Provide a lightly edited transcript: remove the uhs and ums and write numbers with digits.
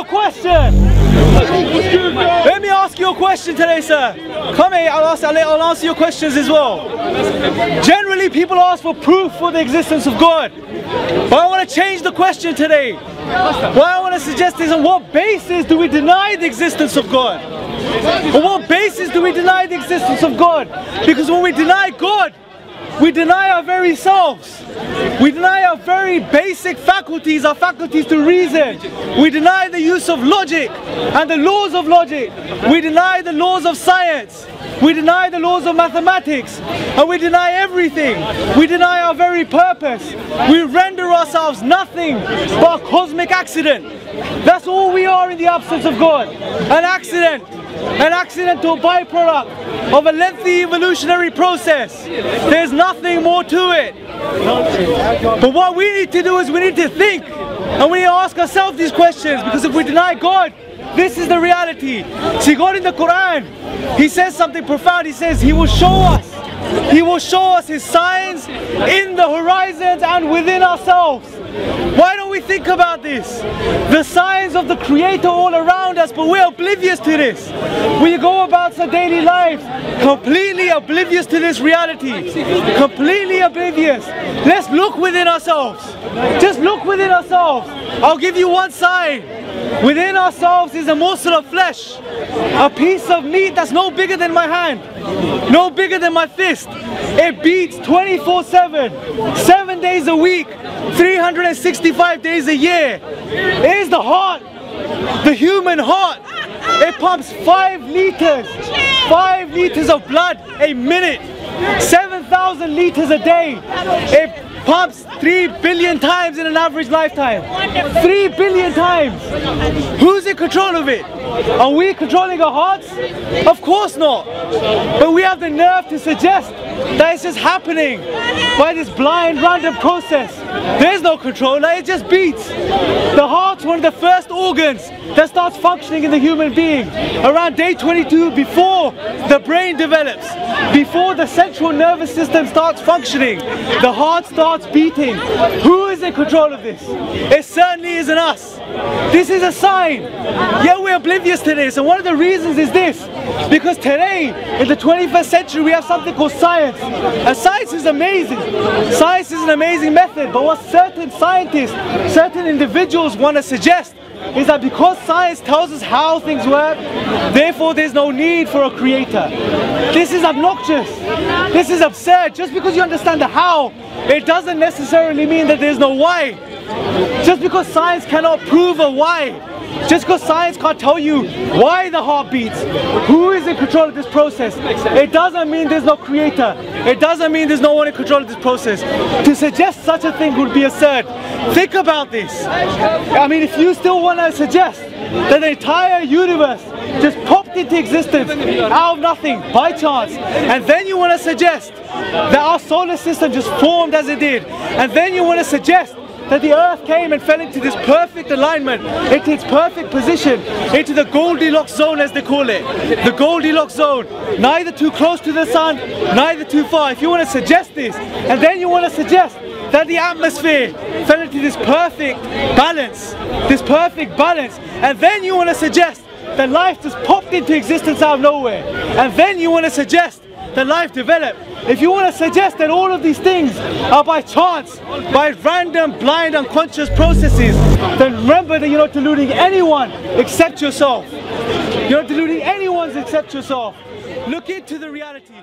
a question. Let me ask you a question today, sir. Come here, I'll answer your questions as well. Generally, people ask for proof for the existence of God. But I want to change the question today. What I want to suggest is, on what basis do we deny the existence of God? On what basis do we deny the existence of God? Because when we deny God, we deny our very selves. We deny our very basic faculties, our faculties to reason. We deny the use of logic and the laws of logic. We deny the laws of science. We deny the laws of mathematics. And we deny everything. We deny our very purpose. We render ourselves nothing but a cosmic accident. That's all we are in the absence of God. An accident. An accidental byproduct of a lengthy evolutionary process. There's nothing more to it. But what we need to do is we need to think, and we need to ask ourselves these questions, because if we deny God, this is the reality. See, God in the Quran, He says something profound. He says He will show us. He will show us His signs in the horizons and within ourselves. Why don't we think about this? The signs of the Creator all around us, but we're oblivious to this. We go about our daily lives completely oblivious to this reality. Completely oblivious. Let's look within ourselves. Just look within ourselves. I'll give you one sign. Within ourselves is a morsel of flesh. A piece of meat that's no bigger than my hand. No bigger than my fist. It beats 24/7, 7 days a week, 365 days a year. It is the heart, the human heart. It pumps 5 liters of blood a minute, 7,000 liters a day. It pumps 3 billion times in an average lifetime. 3 billion times. Who's in control of it? Are we controlling our hearts? Of course not. But we have the nerve to suggest that it's just happening by this blind random process. There's no controller, it just beats. The heart's one of the first organs that starts functioning in the human being. Around day 22, before the brain develops, before the central nervous system starts functioning, the heart starts beating. Who is in control of this? It certainly isn't us. This is a sign. Yet we're oblivious to this, and one of the reasons is this. Because today, in the 21st century, we have something called science. And science is amazing. Science is an amazing method, but what certain scientists, certain individuals want to suggest is that because science tells us how things work, therefore there's no need for a creator. This is obnoxious. This is absurd. Just because you understand the how, it doesn't necessarily mean that there's no why. Just because science cannot prove a why, just because science can't tell you why the heart beats, who is in control of this process, it doesn't mean there's no creator. It doesn't mean there's no one in control of this process. To suggest such a thing would be absurd. Think about this. I mean, if you still want to suggest that the entire universe just popped into existence out of nothing, by chance, and then you want to suggest that our solar system just formed as it did, and then you want to suggest that the earth came and fell into this perfect alignment, into its perfect position, into the Goldilocks zone as they call it. The Goldilocks zone. Neither too close to the sun, neither too far. If you want to suggest this, and then you want to suggest that the atmosphere fell into this perfect balance, and then you want to suggest that life just popped into existence out of nowhere, and then you want to suggest that life developed. If you want to suggest that all of these things are by chance, by random, blind, unconscious processes, then remember that you're not deluding anyone except yourself. You're not deluding anyone except yourself. Look into the reality.